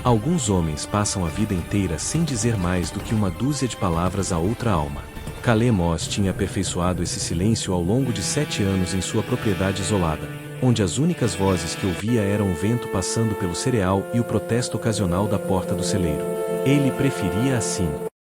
Alguns homens passam a vida inteira sem dizer mais do que uma dúzia de palavras a outra alma. Calais Moss tinha aperfeiçoado esse silêncio ao longo de 7 anos em sua propriedade isolada, onde as únicas vozes que ouvia eram o vento passando pelo cereal e o protesto ocasional da porta do celeiro. Ele preferia assim.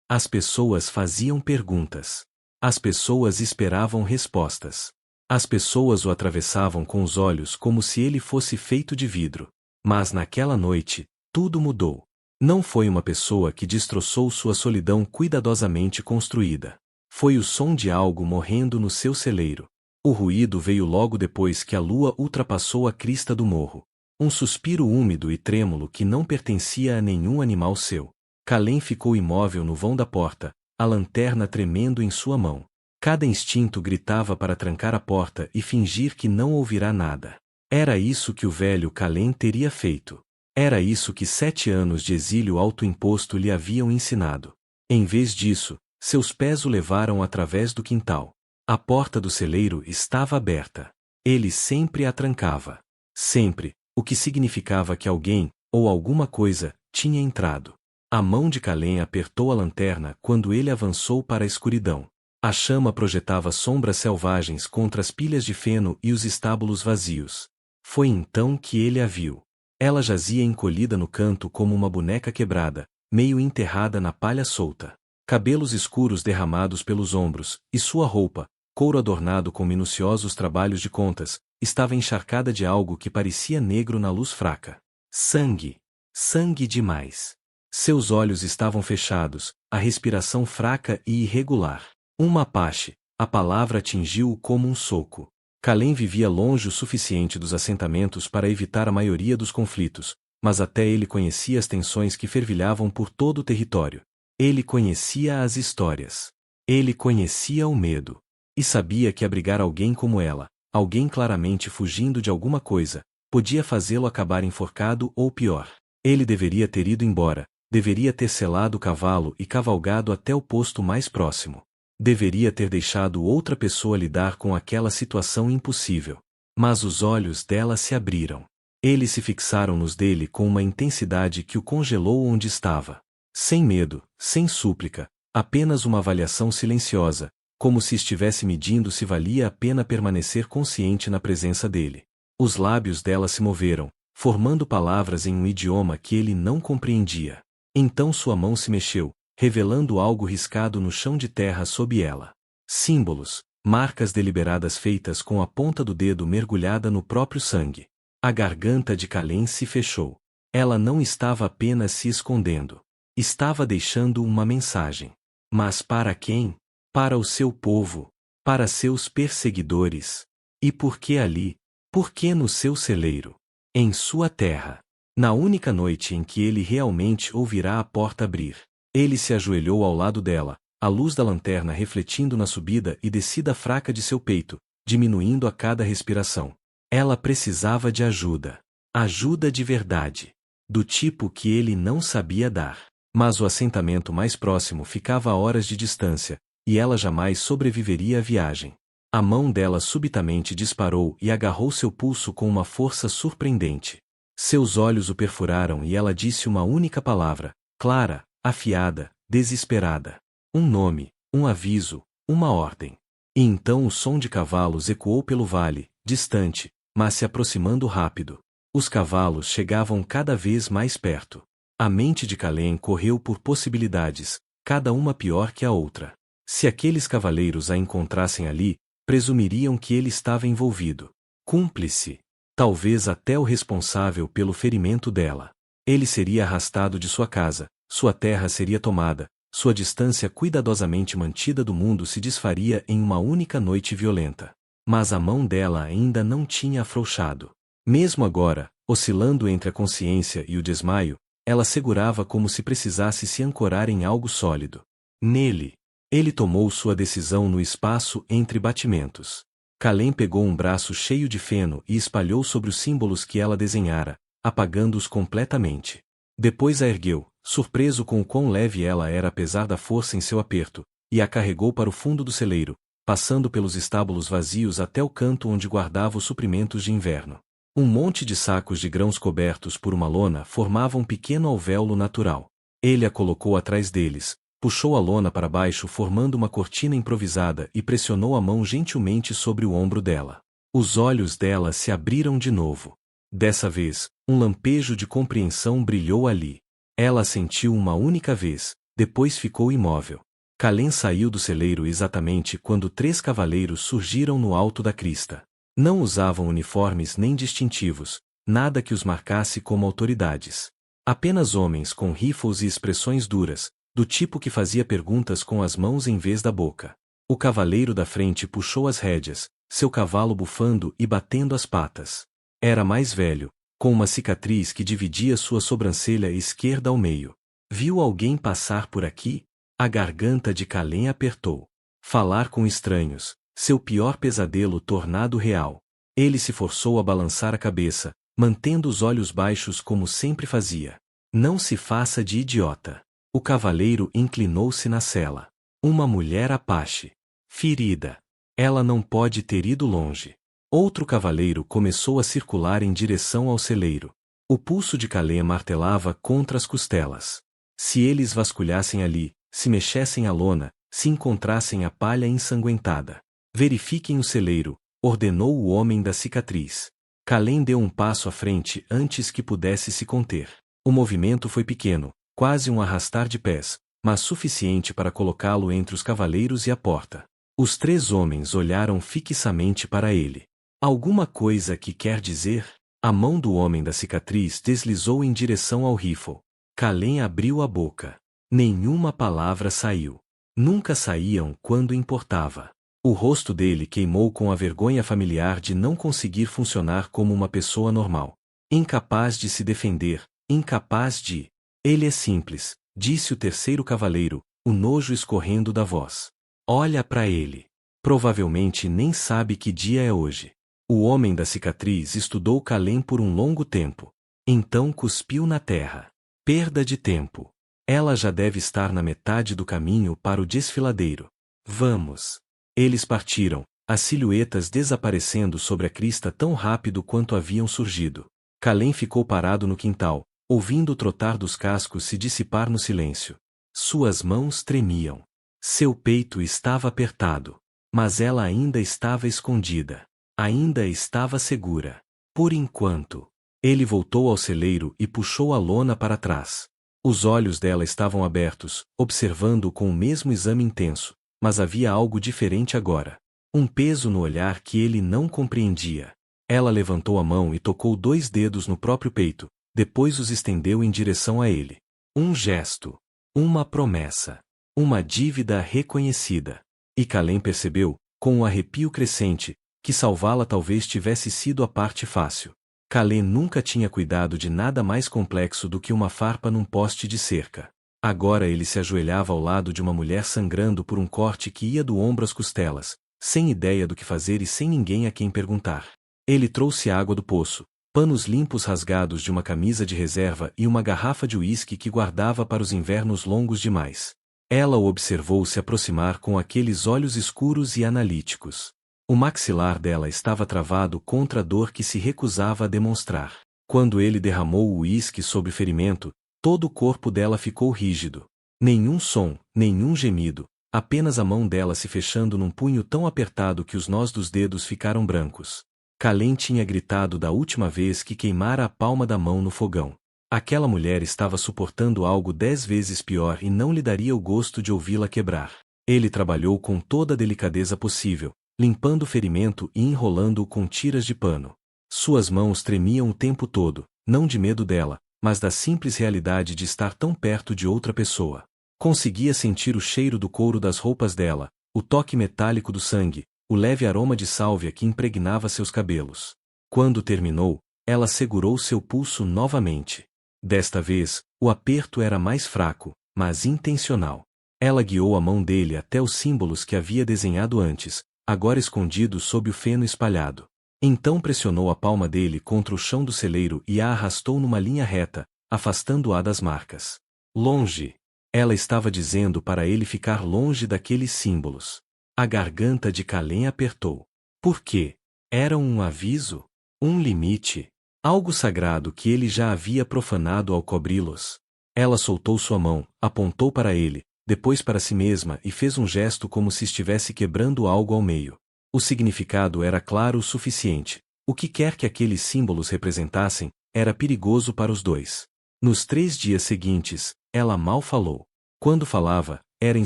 As pessoas faziam perguntas. As pessoas esperavam respostas. As pessoas o atravessavam com os olhos como se ele fosse feito de vidro. Mas naquela noite, tudo mudou. Não foi uma pessoa que destroçou sua solidão cuidadosamente construída. Foi o som de algo morrendo no seu celeiro. O ruído veio logo depois que a lua ultrapassou a crista do morro. Um suspiro úmido e trêmulo que não pertencia a nenhum animal seu. Calais ficou imóvel no vão da porta, a lanterna tremendo em sua mão. Cada instinto gritava para trancar a porta e fingir que não ouvirá nada. Era isso que o velho Calais teria feito. Era isso que 7 anos de exílio autoimposto lhe haviam ensinado. Em vez disso, seus pés o levaram através do quintal. A porta do celeiro estava aberta. Ele sempre a trancava. Sempre, o que significava que alguém, ou alguma coisa, tinha entrado. A mão de Calais apertou a lanterna quando ele avançou para a escuridão. A chama projetava sombras selvagens contra as pilhas de feno e os estábulos vazios. Foi então que ele a viu. Ela jazia encolhida no canto como uma boneca quebrada, meio enterrada na palha solta. Cabelos escuros derramados pelos ombros, e sua roupa, couro adornado com minuciosos trabalhos de contas, estava encharcada de algo que parecia negro na luz fraca. Sangue. Sangue demais. Seus olhos estavam fechados, a respiração fraca e irregular. Um mapache, a palavra atingiu-o como um soco. Calais vivia longe o suficiente dos assentamentos para evitar a maioria dos conflitos, mas até ele conhecia as tensões que fervilhavam por todo o território. Ele conhecia as histórias. Ele conhecia o medo. E sabia que abrigar alguém como ela, alguém claramente fugindo de alguma coisa, podia fazê-lo acabar enforcado ou pior. Ele deveria ter ido embora, deveria ter selado o cavalo e cavalgado até o posto mais próximo. Deveria ter deixado outra pessoa lidar com aquela situação impossível. Mas os olhos dela se abriram. Eles se fixaram nos dele com uma intensidade que o congelou onde estava. Sem medo, sem súplica, apenas uma avaliação silenciosa, como se estivesse medindo se valia a pena permanecer consciente na presença dele. Os lábios dela se moveram, formando palavras em um idioma que ele não compreendia. Então sua mão se mexeu, revelando algo riscado no chão de terra sob ela. Símbolos, marcas deliberadas feitas com a ponta do dedo mergulhada no próprio sangue. A garganta de Calais se fechou. Ela não estava apenas se escondendo. Estava deixando uma mensagem. Mas para quem? Para o seu povo. Para seus perseguidores. E por que ali? Por que no seu celeiro? Em sua terra. Na única noite em que ele realmente ouvirá a porta abrir. Ele se ajoelhou ao lado dela, a luz da lanterna refletindo na subida e descida fraca de seu peito, diminuindo a cada respiração. Ela precisava de ajuda. Ajuda de verdade. Do tipo que ele não sabia dar. Mas o assentamento mais próximo ficava a horas de distância, e ela jamais sobreviveria à viagem. A mão dela subitamente disparou e agarrou seu pulso com uma força surpreendente. Seus olhos o perfuraram e ela disse uma única palavra, clara, afiada, desesperada. Um nome, um aviso, uma ordem. E então o som de cavalos ecoou pelo vale, distante, mas se aproximando rápido. Os cavalos chegavam cada vez mais perto. A mente de Calais correu por possibilidades, cada uma pior que a outra. Se aqueles cavaleiros a encontrassem ali, presumiriam que ele estava envolvido. Cúmplice. Talvez até o responsável pelo ferimento dela. Ele seria arrastado de sua casa, sua terra seria tomada, sua distância cuidadosamente mantida do mundo se desfaria em uma única noite violenta. Mas a mão dela ainda não tinha afrouxado. Mesmo agora, oscilando entre a consciência e o desmaio, ela segurava como se precisasse se ancorar em algo sólido. Nele. Ele tomou sua decisão no espaço entre batimentos. Calais pegou um braço cheio de feno e espalhou sobre os símbolos que ela desenhara, apagando-os completamente. Depois a ergueu, surpreso com o quão leve ela era apesar da força em seu aperto, e a carregou para o fundo do celeiro, passando pelos estábulos vazios até o canto onde guardava os suprimentos de inverno. Um monte de sacos de grãos cobertos por uma lona formava um pequeno alvéolo natural. Ele a colocou atrás deles, puxou a lona para baixo formando uma cortina improvisada e pressionou a mão gentilmente sobre o ombro dela. Os olhos dela se abriram de novo. Dessa vez, um lampejo de compreensão brilhou ali. Ela sentiu uma única vez, depois ficou imóvel. Kalem saiu do celeiro exatamente quando 3 cavaleiros surgiram no alto da crista. Não usavam uniformes nem distintivos, nada que os marcasse como autoridades. Apenas homens com rifles e expressões duras, do tipo que fazia perguntas com as mãos em vez da boca. O cavaleiro da frente puxou as rédeas, seu cavalo bufando e batendo as patas. Era mais velho, com uma cicatriz que dividia sua sobrancelha esquerda ao meio. Viu alguém passar por aqui? A garganta de Kalem apertou. Falar com estranhos, seu pior pesadelo tornado real. Ele se forçou a balançar a cabeça, mantendo os olhos baixos como sempre fazia. Não se faça de idiota. O cavaleiro inclinou-se na cela. Uma mulher apache. Ferida. Ela não pode ter ido longe. Outro cavaleiro começou a circular em direção ao celeiro. O pulso de Kalem martelava contra as costelas. Se eles vasculhassem ali, se mexessem a lona, se encontrassem a palha ensanguentada. Verifiquem o celeiro, ordenou o homem da cicatriz. Kalem deu um passo à frente antes que pudesse se conter. O movimento foi pequeno, quase um arrastar de pés, mas suficiente para colocá-lo entre os cavaleiros e a porta. Os 3 homens olharam fixamente para ele. Alguma coisa que quer dizer? A mão do homem da cicatriz deslizou em direção ao rifle. Kalem abriu a boca. Nenhuma palavra saiu. Nunca saíam quando importava. O rosto dele queimou com a vergonha familiar de não conseguir funcionar como uma pessoa normal. Incapaz de se defender, incapaz de... Ele é simples, disse o terceiro cavaleiro, o nojo escorrendo da voz. Olha para ele. Provavelmente nem sabe que dia é hoje. O homem da cicatriz estudou Kalem por um longo tempo. Então cuspiu na terra. Perda de tempo. Ela já deve estar na metade do caminho para o desfiladeiro. Vamos. Eles partiram, as silhuetas desaparecendo sobre a crista tão rápido quanto haviam surgido. Kalem ficou parado no quintal, ouvindo o trotar dos cascos se dissipar no silêncio. Suas mãos tremiam. Seu peito estava apertado. Mas ela ainda estava escondida. Ainda estava segura. Por enquanto. Ele voltou ao celeiro e puxou a lona para trás. Os olhos dela estavam abertos, observando-o com o mesmo exame intenso, mas havia algo diferente agora. Um peso no olhar que ele não compreendia. Ela levantou a mão e tocou 2 dedos no próprio peito, depois os estendeu em direção a ele. Um gesto. Uma promessa. Uma dívida reconhecida. E Kalem percebeu, com um arrepio crescente, que salvá-la talvez tivesse sido a parte fácil. Kalem nunca tinha cuidado de nada mais complexo do que uma farpa num poste de cerca. Agora ele se ajoelhava ao lado de uma mulher sangrando por um corte que ia do ombro às costelas, sem ideia do que fazer e sem ninguém a quem perguntar. Ele trouxe água do poço, panos limpos rasgados de uma camisa de reserva e uma garrafa de uísque que guardava para os invernos longos demais. Ela o observou se aproximar com aqueles olhos escuros e analíticos. O maxilar dela estava travado contra a dor que se recusava a demonstrar. Quando ele derramou o uísque sobre o ferimento, todo o corpo dela ficou rígido. Nenhum som, nenhum gemido, apenas a mão dela se fechando num punho tão apertado que os nós dos dedos ficaram brancos. Kalem tinha gritado da última vez que queimara a palma da mão no fogão. Aquela mulher estava suportando algo 10 vezes pior e não lhe daria o gosto de ouvi-la quebrar. Ele trabalhou com toda a delicadeza possível, limpando o ferimento e enrolando-o com tiras de pano. Suas mãos tremiam o tempo todo, não de medo dela, mas da simples realidade de estar tão perto de outra pessoa. Conseguia sentir o cheiro do couro das roupas dela, o toque metálico do sangue, o leve aroma de sálvia que impregnava seus cabelos. Quando terminou, ela segurou seu pulso novamente. Desta vez, o aperto era mais fraco, mas intencional. Ela guiou a mão dele até os símbolos que havia desenhado antes, agora escondidos sob o feno espalhado. Então pressionou a palma dele contra o chão do celeiro e a arrastou numa linha reta, afastando-a das marcas. Longe. Ela estava dizendo para ele ficar longe daqueles símbolos. A garganta de Kalem apertou. Por quê? Era um aviso? Um limite. Algo sagrado que ele já havia profanado ao cobri-los. Ela soltou sua mão, apontou para ele, depois para si mesma e fez um gesto como se estivesse quebrando algo ao meio. O significado era claro o suficiente. O que quer que aqueles símbolos representassem, era perigoso para os dois. Nos 3 dias seguintes, ela mal falou. Quando falava, era em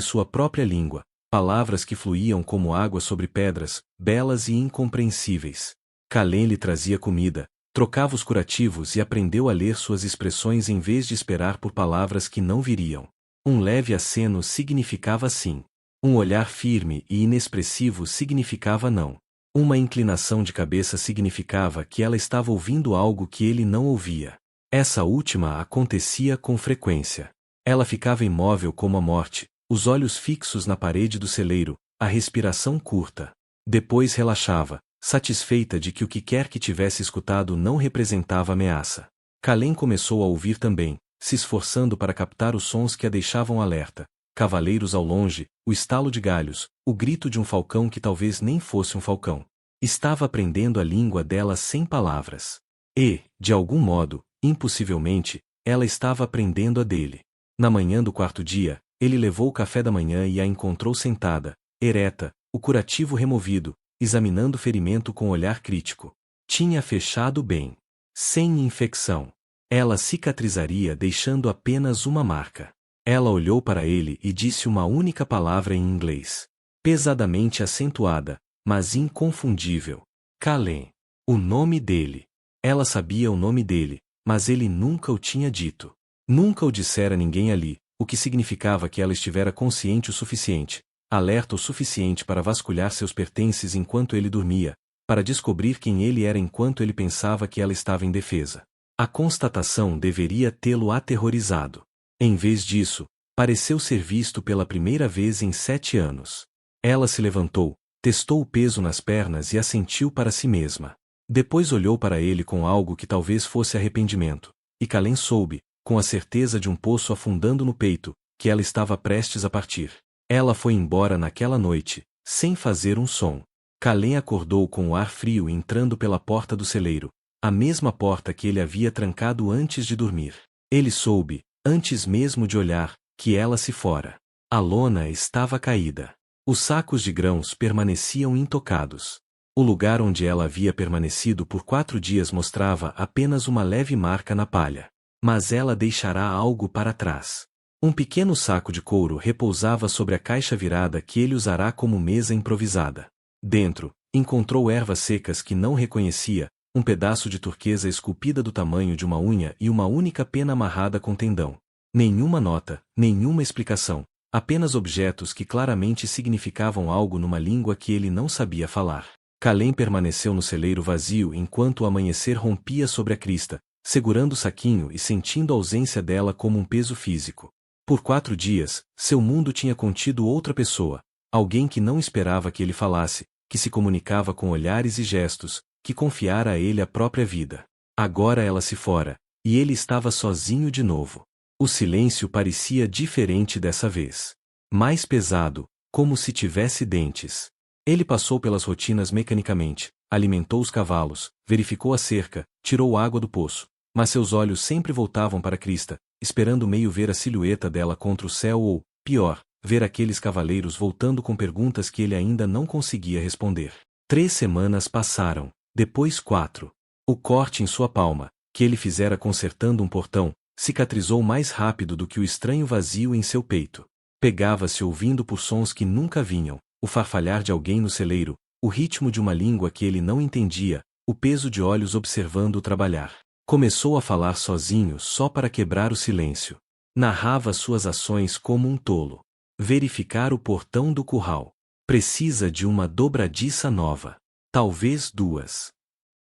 sua própria língua, palavras que fluíam como água sobre pedras, belas e incompreensíveis. Kalem lhe trazia comida, trocava os curativos e aprendeu a ler suas expressões em vez de esperar por palavras que não viriam. Um leve aceno significava sim. Um olhar firme e inexpressivo significava não. Uma inclinação de cabeça significava que ela estava ouvindo algo que ele não ouvia. Essa última acontecia com frequência. Ela ficava imóvel como a morte, os olhos fixos na parede do celeiro, a respiração curta. Depois relaxava, satisfeita de que o que quer que tivesse escutado não representava ameaça. Kalem começou a ouvir também, se esforçando para captar os sons que a deixavam alerta. Cavaleiros ao longe, o estalo de galhos, o grito de um falcão que talvez nem fosse um falcão. Estava aprendendo a língua dela sem palavras. E, de algum modo, impossivelmente, ela estava aprendendo a dele. Na manhã do 4º dia, ele levou o café da manhã e a encontrou sentada, ereta, o curativo removido, examinando o ferimento com olhar crítico. Tinha fechado bem. Sem infecção. Ela cicatrizaria deixando apenas uma marca. Ela olhou para ele e disse uma única palavra em inglês. Pesadamente acentuada, mas inconfundível. Kalem. O nome dele. Ela sabia o nome dele, mas ele nunca o tinha dito. Nunca o dissera a ninguém ali, o que significava que ela estivera consciente o suficiente, alerta o suficiente para vasculhar seus pertences enquanto ele dormia, para descobrir quem ele era enquanto ele pensava que ela estava indefesa. A constatação deveria tê-lo aterrorizado. Em vez disso, pareceu ser visto pela primeira vez em 7 anos. Ela se levantou, testou o peso nas pernas e assentiu para si mesma. Depois olhou para ele com algo que talvez fosse arrependimento, e Kalem soube, com a certeza de um poço afundando no peito, que ela estava prestes a partir. Ela foi embora naquela noite, sem fazer um som. Kalem acordou com o ar frio entrando pela porta do celeiro, a mesma porta que ele havia trancado antes de dormir. Ele soube, antes mesmo de olhar, que ela se fora. A lona estava caída. Os sacos de grãos permaneciam intocados. O lugar onde ela havia permanecido por 4 dias mostrava apenas uma leve marca na palha. Mas ela deixará algo para trás. Um pequeno saco de couro repousava sobre a caixa virada que ele usará como mesa improvisada. Dentro, encontrou ervas secas que não reconhecia, um pedaço de turquesa esculpida do tamanho de uma unha e uma única pena amarrada com tendão. Nenhuma nota, nenhuma explicação, apenas objetos que claramente significavam algo numa língua que ele não sabia falar. Kalem permaneceu no celeiro vazio enquanto o amanhecer rompia sobre a crista, segurando o saquinho e sentindo a ausência dela como um peso físico. Por 4 dias, seu mundo tinha contido outra pessoa, alguém que não esperava que ele falasse, que se comunicava com olhares e gestos, que confiara a ele a própria vida. Agora ela se fora, e ele estava sozinho de novo. O silêncio parecia diferente dessa vez. Mais pesado, como se tivesse dentes. Ele passou pelas rotinas mecanicamente, alimentou os cavalos, verificou a cerca, tirou água do poço. Mas seus olhos sempre voltavam para Krista, esperando meio ver a silhueta dela contra o céu ou, pior, ver aqueles cavaleiros voltando com perguntas que ele ainda não conseguia responder. 3 semanas passaram, depois 4. O corte em sua palma, que ele fizera consertando um portão, cicatrizou mais rápido do que o estranho vazio em seu peito. Pegava-se ouvindo por sons que nunca vinham, o farfalhar de alguém no celeiro, o ritmo de uma língua que ele não entendia, o peso de olhos observando-o trabalhar. Começou a falar sozinho só para quebrar o silêncio. Narrava suas ações como um tolo. Verificar o portão do curral. Precisa de uma dobradiça nova. Talvez 2.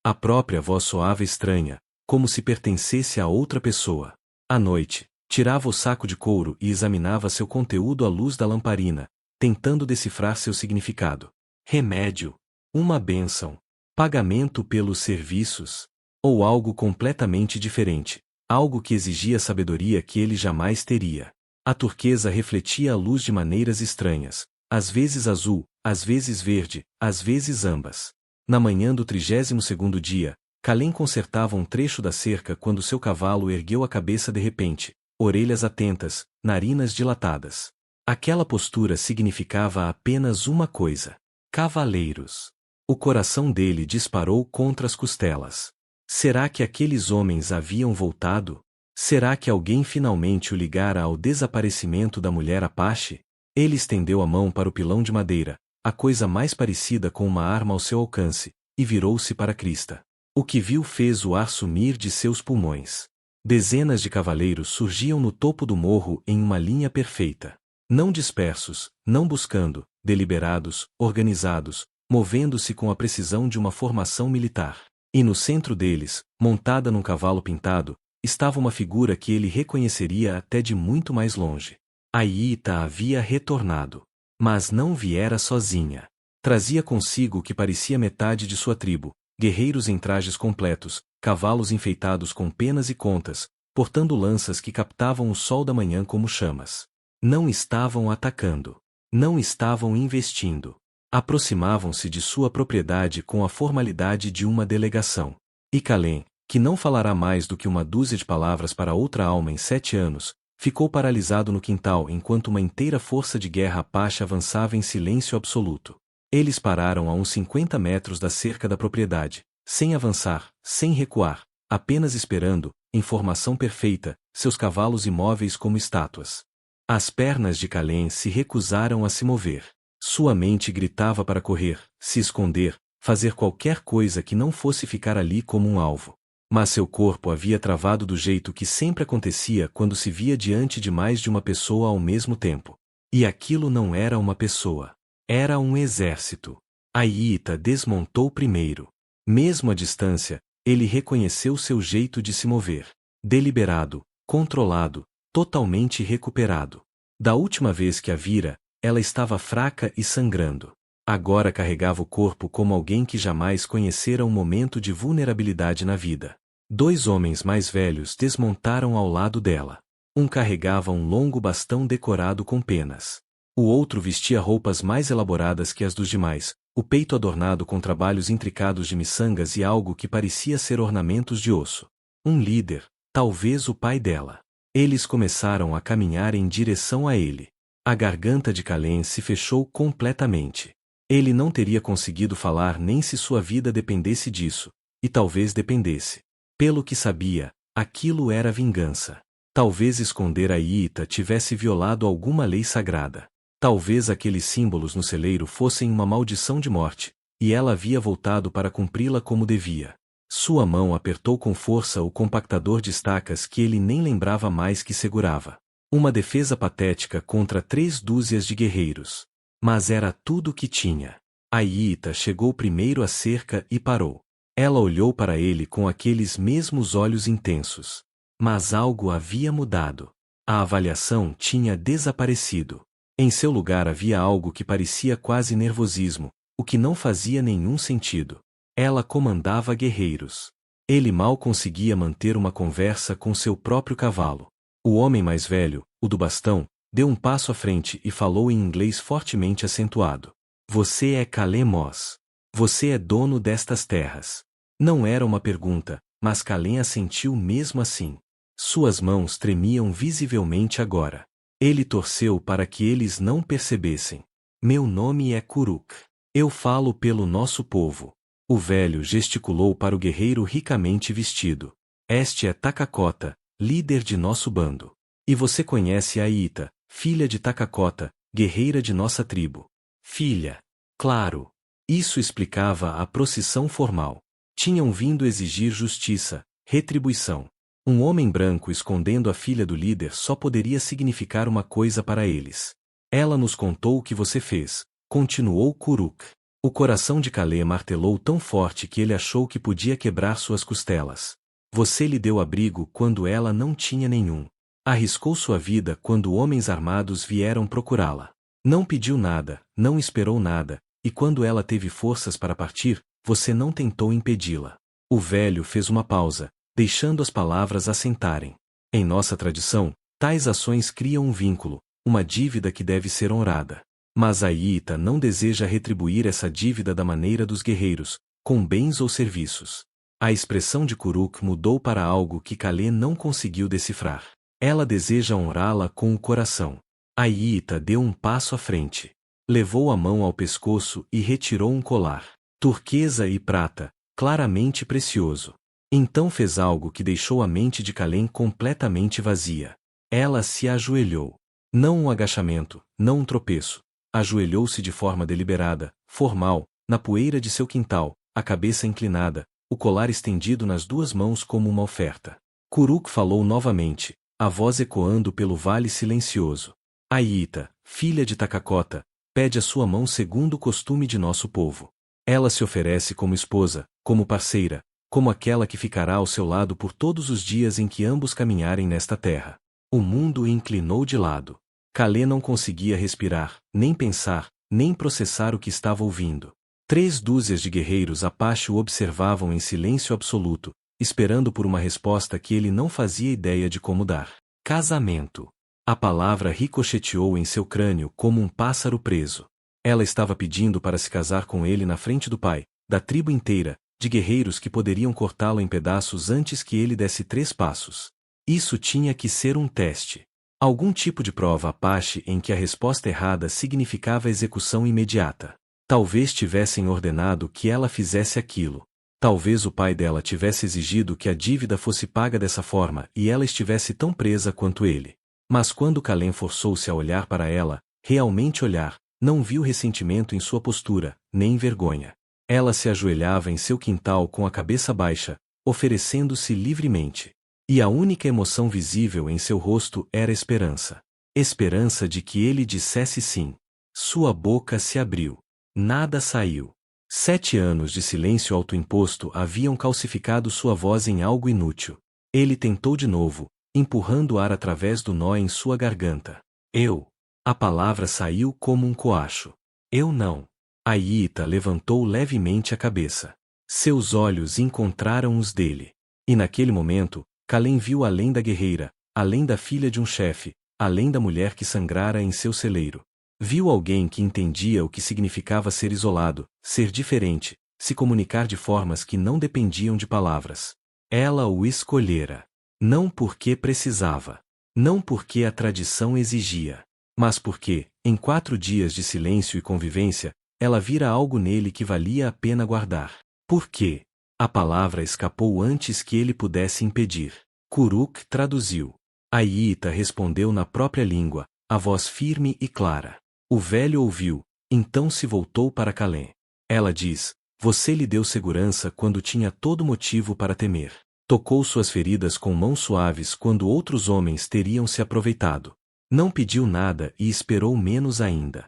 A própria voz soava estranha, como se pertencesse a outra pessoa. À noite, tirava o saco de couro e examinava seu conteúdo à luz da lamparina, tentando decifrar seu significado. Remédio. Uma bênção. Pagamento pelos serviços. Ou algo completamente diferente, algo que exigia sabedoria que ele jamais teria. A turquesa refletia a luz de maneiras estranhas, às vezes azul, às vezes verde, às vezes ambas. Na manhã do 32º dia, Calém consertava um trecho da cerca quando seu cavalo ergueu a cabeça de repente, orelhas atentas, narinas dilatadas. Aquela postura significava apenas uma coisa: cavaleiros. O coração dele disparou contra as costelas. Será que aqueles homens haviam voltado? Será que alguém finalmente o ligara ao desaparecimento da mulher Apache? Ele estendeu a mão para o pilão de madeira, a coisa mais parecida com uma arma ao seu alcance, e virou-se para Krista. O que viu fez o ar sumir de seus pulmões. Dezenas de cavaleiros surgiam no topo do morro em uma linha perfeita. Não dispersos, não buscando, deliberados, organizados, movendo-se com a precisão de uma formação militar. E no centro deles, montada num cavalo pintado, estava uma figura que ele reconheceria até de muito mais longe. Aíta havia retornado. Mas não viera sozinha. Trazia consigo o que parecia metade de sua tribo, guerreiros em trajes completos, cavalos enfeitados com penas e contas, portando lanças que captavam o sol da manhã como chamas. Não estavam atacando. Não estavam investindo. Aproximavam-se de sua propriedade com a formalidade de uma delegação. E Calém, que não falará mais do que uma dúzia de palavras para outra alma em 7 anos, ficou paralisado no quintal enquanto uma inteira força de guerra Apache avançava em silêncio absoluto. Eles pararam a uns 50 metros da cerca da propriedade, sem avançar, sem recuar, apenas esperando, em formação perfeita, seus cavalos imóveis como estátuas. As pernas de Calém se recusaram a se mover. Sua mente gritava para correr, se esconder, fazer qualquer coisa que não fosse ficar ali como um alvo. Mas seu corpo havia travado do jeito que sempre acontecia quando se via diante de mais de uma pessoa ao mesmo tempo. E aquilo não era uma pessoa. Era um exército. Aíta desmontou primeiro. Mesmo à distância, ele reconheceu seu jeito de se mover. Deliberado, controlado, totalmente recuperado. Da última vez que a vira, ela estava fraca e sangrando. Agora carregava o corpo como alguém que jamais conhecera um momento de vulnerabilidade na vida. 2 homens mais velhos desmontaram ao lado dela. Um carregava um longo bastão decorado com penas. O outro vestia roupas mais elaboradas que as dos demais, o peito adornado com trabalhos intricados de miçangas e algo que parecia ser ornamentos de osso. Um líder, talvez o pai dela. Eles começaram a caminhar em direção a ele. A garganta de Calém se fechou completamente. Ele não teria conseguido falar nem se sua vida dependesse disso, e talvez dependesse. Pelo que sabia, aquilo era vingança. Talvez esconder Aíta tivesse violado alguma lei sagrada. Talvez aqueles símbolos no celeiro fossem uma maldição de morte, e ela havia voltado para cumpri-la como devia. Sua mão apertou com força o compactador de estacas que ele nem lembrava mais que segurava. Uma defesa patética contra 3 dúzias de guerreiros. Mas era tudo o que tinha. Aíta chegou primeiro à cerca e parou. Ela olhou para ele com aqueles mesmos olhos intensos. Mas algo havia mudado. A avaliação tinha desaparecido. Em seu lugar havia algo que parecia quase nervosismo, o que não fazia nenhum sentido. Ela comandava guerreiros. Ele mal conseguia manter uma conversa com seu próprio cavalo. O homem mais velho, o do bastão, deu um passo à frente e falou em inglês fortemente acentuado. Você é Calém Moss. Você é dono destas terras. Não era uma pergunta, mas Calém assentiu mesmo assim. Suas mãos tremiam visivelmente agora. Ele torceu para que eles não percebessem. Meu nome é Kuruk. Eu falo pelo nosso povo. O velho gesticulou para o guerreiro ricamente vestido. Este é Takakota, líder de nosso bando. E você conhece Aíta, filha de Takakota, guerreira de nossa tribo. Filha. Claro. Isso explicava a procissão formal. Tinham vindo exigir justiça, retribuição. Um homem branco escondendo a filha do líder só poderia significar uma coisa para eles. Ela nos contou o que você fez, continuou Kuruk. O coração de Calém martelou tão forte que ele achou que podia quebrar suas costelas. Você lhe deu abrigo quando ela não tinha nenhum. Arriscou sua vida quando homens armados vieram procurá-la. Não pediu nada, não esperou nada, e quando ela teve forças para partir, você não tentou impedi-la. O velho fez uma pausa, deixando as palavras assentarem. Em nossa tradição, tais ações criam um vínculo, uma dívida que deve ser honrada. Mas Aíta não deseja retribuir essa dívida da maneira dos guerreiros, com bens ou serviços. A expressão de Kuruk mudou para algo que Kalê não conseguiu decifrar. Ela deseja honrá-la com o coração. Aíta deu um passo à frente. Levou a mão ao pescoço e retirou um colar, turquesa e prata, claramente precioso. Então fez algo que deixou a mente de Kalê completamente vazia. Ela se ajoelhou. Não um agachamento, não um tropeço. Ajoelhou-se de forma deliberada, formal, na poeira de seu quintal, a cabeça inclinada, o colar estendido nas duas mãos como uma oferta. Kuruk falou novamente, a voz ecoando pelo vale silencioso. Aíta, filha de Takakota, pede a sua mão segundo o costume de nosso povo. Ela se oferece como esposa, como parceira, como aquela que ficará ao seu lado por todos os dias em que ambos caminharem nesta terra. O mundo inclinou de lado. Kalê não conseguia respirar, nem pensar, nem processar o que estava ouvindo. 3 dúzias de guerreiros Apache o observavam em silêncio absoluto, esperando por uma resposta que ele não fazia ideia de como dar. Casamento. A palavra ricocheteou em seu crânio como um pássaro preso. Ela estava pedindo para se casar com ele na frente do pai, da tribo inteira, de guerreiros que poderiam cortá-lo em pedaços antes que ele desse 3 passos. Isso tinha que ser um teste. Algum tipo de prova Apache em que a resposta errada significava execução imediata. Talvez tivessem ordenado que ela fizesse aquilo. Talvez o pai dela tivesse exigido que a dívida fosse paga dessa forma e ela estivesse tão presa quanto ele. Mas quando Kalê forçou-se a olhar para ela, realmente olhar, não viu ressentimento em sua postura, nem vergonha. Ela se ajoelhava em seu quintal com a cabeça baixa, oferecendo-se livremente. E a única emoção visível em seu rosto era esperança. Esperança de que ele dissesse sim. Sua boca se abriu. Nada saiu. 7 anos de silêncio autoimposto haviam calcificado sua voz em algo inútil. Ele tentou de novo, empurrando o ar através do nó em sua garganta. Eu. A palavra saiu como um coacho. Eu não. Aíta levantou levemente a cabeça. Seus olhos encontraram os dele. E naquele momento, Kalê viu além da guerreira, além da filha de um chefe, além da mulher que sangrara em seu celeiro. Viu alguém que entendia o que significava ser isolado, ser diferente, se comunicar de formas que não dependiam de palavras. Ela o escolhera. Não porque precisava. Não porque a tradição exigia. Mas porque, em 4 dias de silêncio e convivência, ela vira algo nele que valia a pena guardar. Por quê? A palavra escapou antes que ele pudesse impedir. Kuruk traduziu. Aíta respondeu na própria língua, a voz firme e clara. O velho ouviu, então se voltou para Kalê. Ela diz, você lhe deu segurança quando tinha todo motivo para temer. Tocou suas feridas com mãos suaves quando outros homens teriam se aproveitado. Não pediu nada e esperou menos ainda.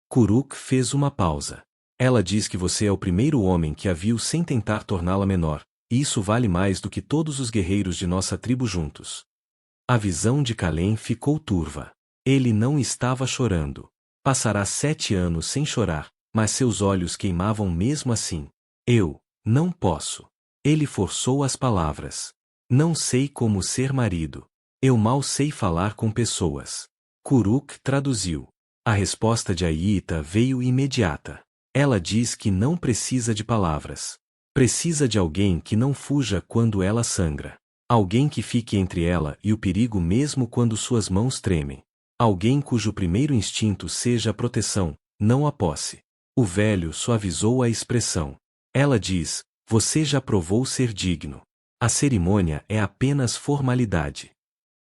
Kuruk fez uma pausa. Ela diz que você é o primeiro homem que a viu sem tentar torná-la menor, e isso vale mais do que todos os guerreiros de nossa tribo juntos. A visão de Kalê ficou turva. Ele não estava chorando. Passará 7 anos sem chorar, mas seus olhos queimavam mesmo assim. Eu não posso. Ele forçou as palavras. Não sei como ser marido. Eu mal sei falar com pessoas. Kuruk traduziu. A resposta de Aíta veio imediata. Ela diz que não precisa de palavras. Precisa de alguém que não fuja quando ela sangra. Alguém que fique entre ela e o perigo mesmo quando suas mãos tremem. Alguém cujo primeiro instinto seja a proteção, não a posse. O velho suavizou a expressão. Ela diz, você já provou ser digno. A cerimônia é apenas formalidade.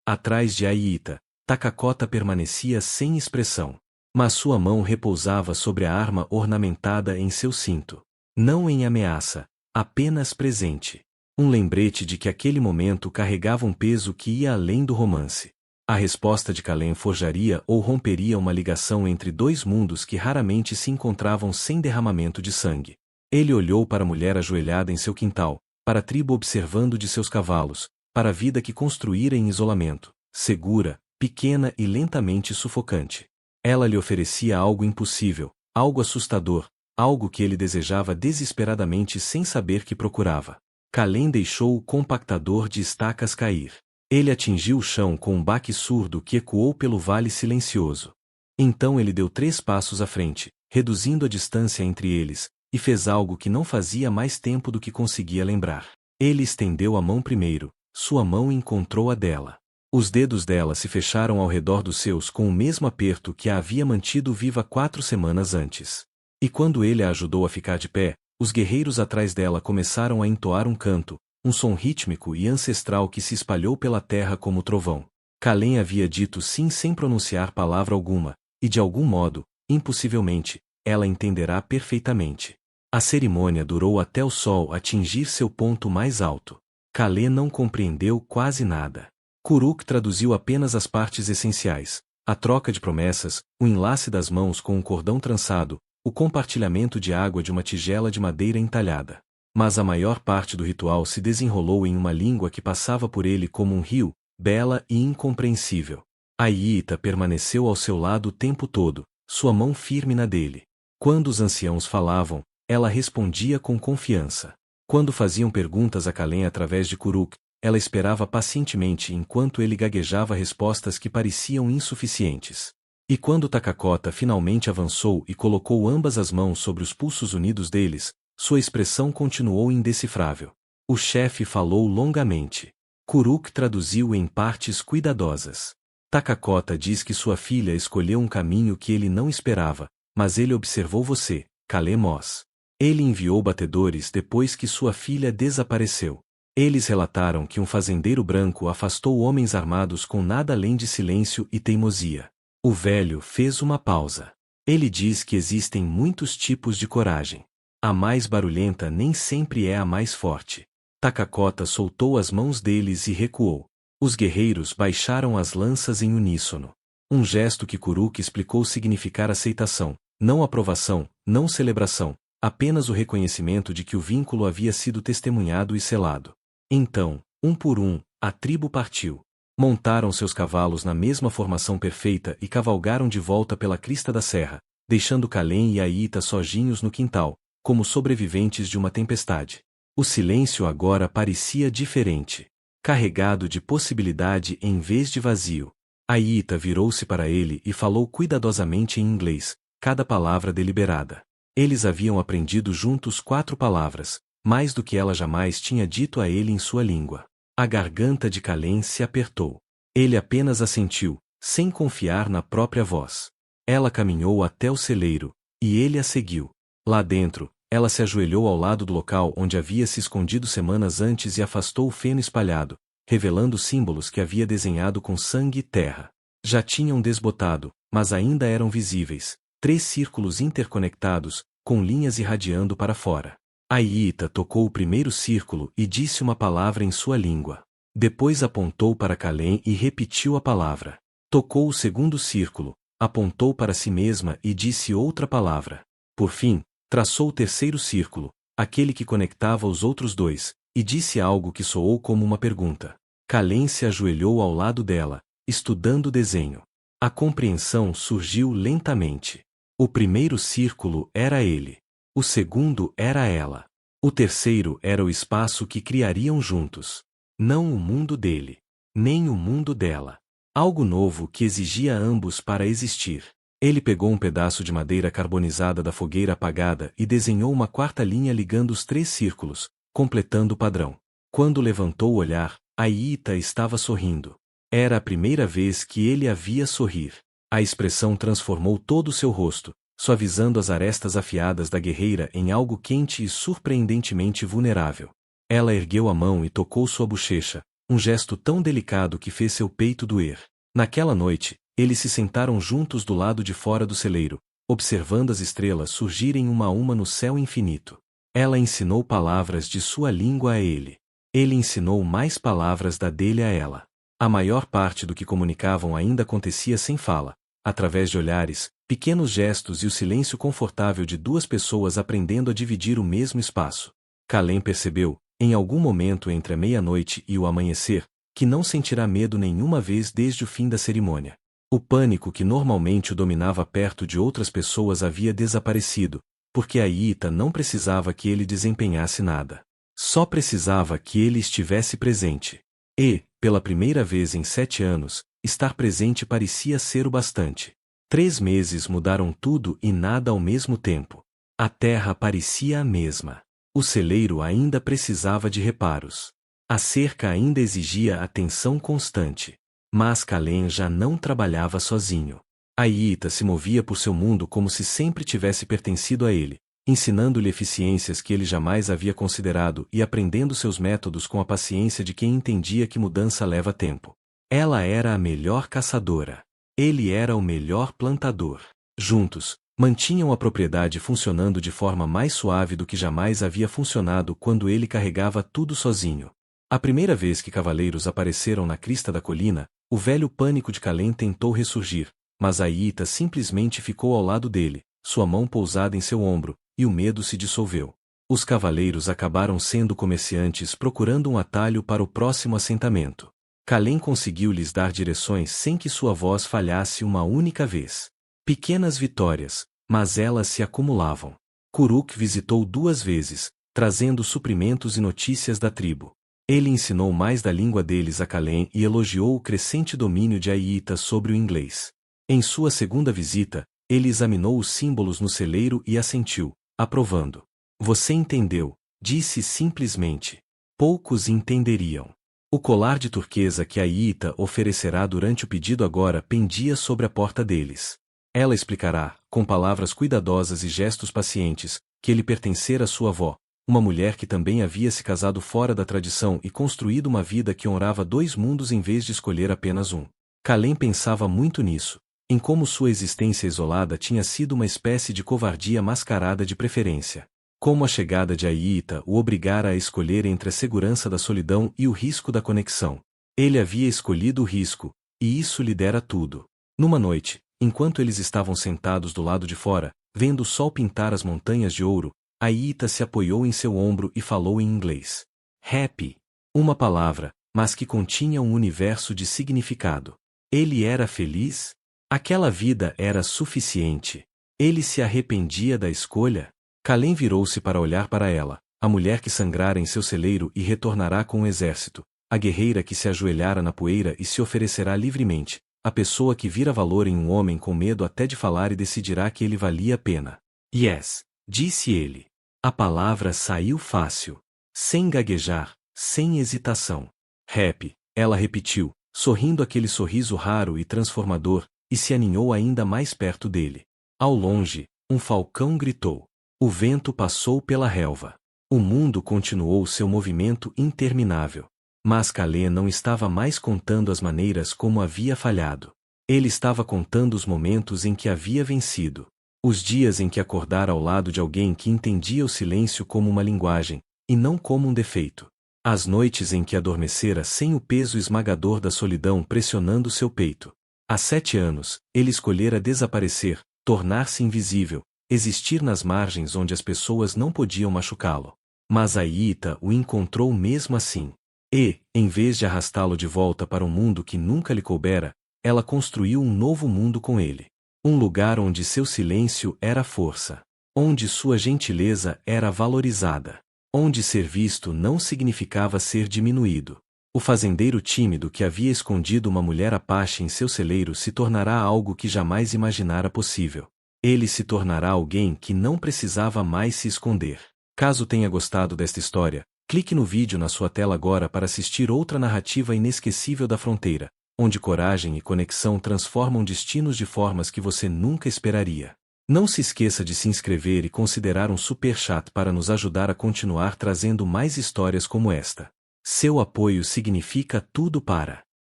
Atrás de Aíta, Takakota permanecia sem expressão. Mas sua mão repousava sobre a arma ornamentada em seu cinto. Não em ameaça, apenas presente. Um lembrete de que aquele momento carregava um peso que ia além do romance. A resposta de Kalê forjaria ou romperia uma ligação entre 2 mundos que raramente se encontravam sem derramamento de sangue. Ele olhou para a mulher ajoelhada em seu quintal, para a tribo observando de seus cavalos, para a vida que construíra em isolamento, segura, pequena e lentamente sufocante. Ela lhe oferecia algo impossível, algo assustador, algo que ele desejava desesperadamente sem saber que procurava. Kalê deixou o compactador de estacas cair. Ele atingiu o chão com um baque surdo que ecoou pelo vale silencioso. Então ele deu 3 passos à frente, reduzindo a distância entre eles, e fez algo que não fazia mais tempo do que conseguia lembrar. Ele estendeu a mão primeiro, sua mão encontrou a dela. Os dedos dela se fecharam ao redor dos seus com o mesmo aperto que a havia mantido viva 4 semanas antes. E quando ele a ajudou a ficar de pé, os guerreiros atrás dela começaram a entoar um canto, um som rítmico e ancestral que se espalhou pela terra como trovão. Kalem havia dito sim sem pronunciar palavra alguma, e de algum modo, impossivelmente, ela entenderá perfeitamente. A cerimônia durou até o sol atingir seu ponto mais alto. Kalem não compreendeu quase nada. Kuruk traduziu apenas as partes essenciais: a troca de promessas, o enlace das mãos com um cordão trançado, o compartilhamento de água de uma tigela de madeira entalhada. Mas a maior parte do ritual se desenrolou em uma língua que passava por ele como um rio, bela e incompreensível. Aita permaneceu ao seu lado o tempo todo, sua mão firme na dele. Quando os anciãos falavam, ela respondia com confiança. Quando faziam perguntas a Kalem através de Kuruk, ela esperava pacientemente enquanto ele gaguejava respostas que pareciam insuficientes. E quando Takakota finalmente avançou e colocou ambas as mãos sobre os pulsos unidos deles, sua expressão continuou indecifrável. O chefe falou longamente. Kuruk traduziu em partes cuidadosas. Takakota diz que sua filha escolheu um caminho que ele não esperava, mas ele observou você, Kalem Mos. Ele enviou batedores depois que sua filha desapareceu. Eles relataram que um fazendeiro branco afastou homens armados com nada além de silêncio e teimosia. O velho fez uma pausa. Ele diz que existem muitos tipos de coragem. A mais barulhenta nem sempre é a mais forte. Takakota soltou as mãos deles e recuou. Os guerreiros baixaram as lanças em uníssono. Um gesto que Kuruk explicou significar aceitação, não aprovação, não celebração, apenas o reconhecimento de que o vínculo havia sido testemunhado e selado. Então, um por um, a tribo partiu. Montaram seus cavalos na mesma formação perfeita e cavalgaram de volta pela crista da serra, deixando Kalem e Aita sozinhos no quintal, como sobreviventes de uma tempestade. O silêncio agora parecia diferente, carregado de possibilidade em vez de vazio. Aita virou-se para ele e falou cuidadosamente em inglês, cada palavra deliberada. Eles haviam aprendido juntos 4 palavras, mais do que ela jamais tinha dito a ele em sua língua. A garganta de Kalem se apertou. Ele apenas assentiu, sem confiar na própria voz. Ela caminhou até o celeiro, e ele a seguiu. Lá dentro, ela se ajoelhou ao lado do local onde havia se escondido semanas antes e afastou o feno espalhado, revelando símbolos que havia desenhado com sangue e terra. Já tinham desbotado, mas ainda eram visíveis, 3 círculos interconectados, com linhas irradiando para fora. Aita tocou o primeiro círculo e disse uma palavra em sua língua. Depois apontou para Kalem e repetiu a palavra. Tocou o segundo círculo, apontou para si mesma e disse outra palavra. Por fim, traçou o terceiro círculo, aquele que conectava os outros 2, e disse algo que soou como uma pergunta. Kalem se ajoelhou ao lado dela, estudando o desenho. A compreensão surgiu lentamente. O primeiro círculo era ele. O segundo era ela. O terceiro era o espaço que criariam juntos. Não o mundo dele, nem o mundo dela. Algo novo que exigia ambos para existir. Ele pegou um pedaço de madeira carbonizada da fogueira apagada e desenhou uma 4ª linha ligando os 3 círculos, completando o padrão. Quando levantou o olhar, Aita estava sorrindo. Era a primeira vez que ele a via sorrir. A expressão transformou todo o seu rosto, suavizando as arestas afiadas da guerreira em algo quente e surpreendentemente vulnerável. Ela ergueu a mão e tocou sua bochecha, um gesto tão delicado que fez seu peito doer. Naquela noite, eles se sentaram juntos do lado de fora do celeiro, observando as estrelas surgirem uma a uma no céu infinito. Ela ensinou palavras de sua língua a ele. Ele ensinou mais palavras da dele a ela. A maior parte do que comunicavam ainda acontecia sem fala, através de olhares, pequenos gestos e o silêncio confortável de 2 pessoas aprendendo a dividir o mesmo espaço. Kalem percebeu, em algum momento entre a meia-noite e o amanhecer, que não sentirá medo nenhuma vez desde o fim da cerimônia. O pânico que normalmente o dominava perto de outras pessoas havia desaparecido, porque Aita não precisava que ele desempenhasse nada. Só precisava que ele estivesse presente. E, pela primeira vez em 7 anos, estar presente parecia ser o bastante. 3 meses mudaram tudo e nada ao mesmo tempo. A terra parecia a mesma. O celeiro ainda precisava de reparos. A cerca ainda exigia atenção constante. Mas Kalem já não trabalhava sozinho. Aíta se movia por seu mundo como se sempre tivesse pertencido a ele, ensinando-lhe eficiências que ele jamais havia considerado e aprendendo seus métodos com a paciência de quem entendia que mudança leva tempo. Ela era a melhor caçadora. Ele era o melhor plantador. Juntos, mantinham a propriedade funcionando de forma mais suave do que jamais havia funcionado quando ele carregava tudo sozinho. A primeira vez que cavaleiros apareceram na crista da colina, o velho pânico de Kalem tentou ressurgir, mas Aíta simplesmente ficou ao lado dele, sua mão pousada em seu ombro, e o medo se dissolveu. Os cavaleiros acabaram sendo comerciantes procurando um atalho para o próximo assentamento. Kalem conseguiu lhes dar direções sem que sua voz falhasse uma única vez. Pequenas vitórias, mas elas se acumulavam. Kuruk visitou 2 vezes, trazendo suprimentos e notícias da tribo. Ele ensinou mais da língua deles a Kalem e elogiou o crescente domínio de Aíta sobre o inglês. Em sua segunda visita, ele examinou os símbolos no celeiro e assentiu, aprovando. Você entendeu, disse simplesmente. Poucos entenderiam. O colar de turquesa que Aíta oferecerá durante o pedido agora pendia sobre a porta deles. Ela explicará, com palavras cuidadosas e gestos pacientes, que ele pertencera à sua avó, uma mulher que também havia se casado fora da tradição e construído uma vida que honrava 2 mundos em vez de escolher apenas um. Kalem pensava muito nisso, em como sua existência isolada tinha sido uma espécie de covardia mascarada de preferência. Como a chegada de Aíta o obrigara a escolher entre a segurança da solidão e o risco da conexão. Ele havia escolhido o risco, e isso lhe dera tudo. Numa noite, enquanto eles estavam sentados do lado de fora, vendo o sol pintar as montanhas de ouro, Aíta se apoiou em seu ombro e falou em inglês. Happy. Uma palavra, mas que continha um universo de significado. Ele era feliz? Aquela vida era suficiente. Ele se arrependia da escolha? Kalem virou-se para olhar para ela, a mulher que sangrara em seu celeiro e retornará com o exército, a guerreira que se ajoelhara na poeira e se oferecerá livremente, a pessoa que vira valor em um homem com medo até de falar e decidirá que ele valia a pena. Yes, disse ele. A palavra saiu fácil. Sem gaguejar, sem hesitação. Happy, ela repetiu, sorrindo aquele sorriso raro e transformador, e se aninhou ainda mais perto dele. Ao longe, um falcão gritou. O vento passou pela relva. O mundo continuou seu movimento interminável. Mas Kalem não estava mais contando as maneiras como havia falhado. Ele estava contando os momentos em que havia vencido. Os dias em que acordara ao lado de alguém que entendia o silêncio como uma linguagem, e não como um defeito. As noites em que adormecera sem o peso esmagador da solidão pressionando seu peito. Há 7 anos, ele escolhera desaparecer, tornar-se invisível, existir nas margens onde as pessoas não podiam machucá-lo. Mas Aíta o encontrou mesmo assim. E, em vez de arrastá-lo de volta para um mundo que nunca lhe coubera, ela construiu um novo mundo com ele. Um lugar onde seu silêncio era força. Onde sua gentileza era valorizada. Onde ser visto não significava ser diminuído. O fazendeiro tímido que havia escondido uma mulher apache em seu celeiro se tornará algo que jamais imaginara possível. Ele se tornará alguém que não precisava mais se esconder. Caso tenha gostado desta história, clique no vídeo na sua tela agora para assistir outra narrativa inesquecível da fronteira, onde coragem e conexão transformam destinos de formas que você nunca esperaria. Não se esqueça de se inscrever e considerar um super chat para nos ajudar a continuar trazendo mais histórias como esta. Seu apoio significa tudo para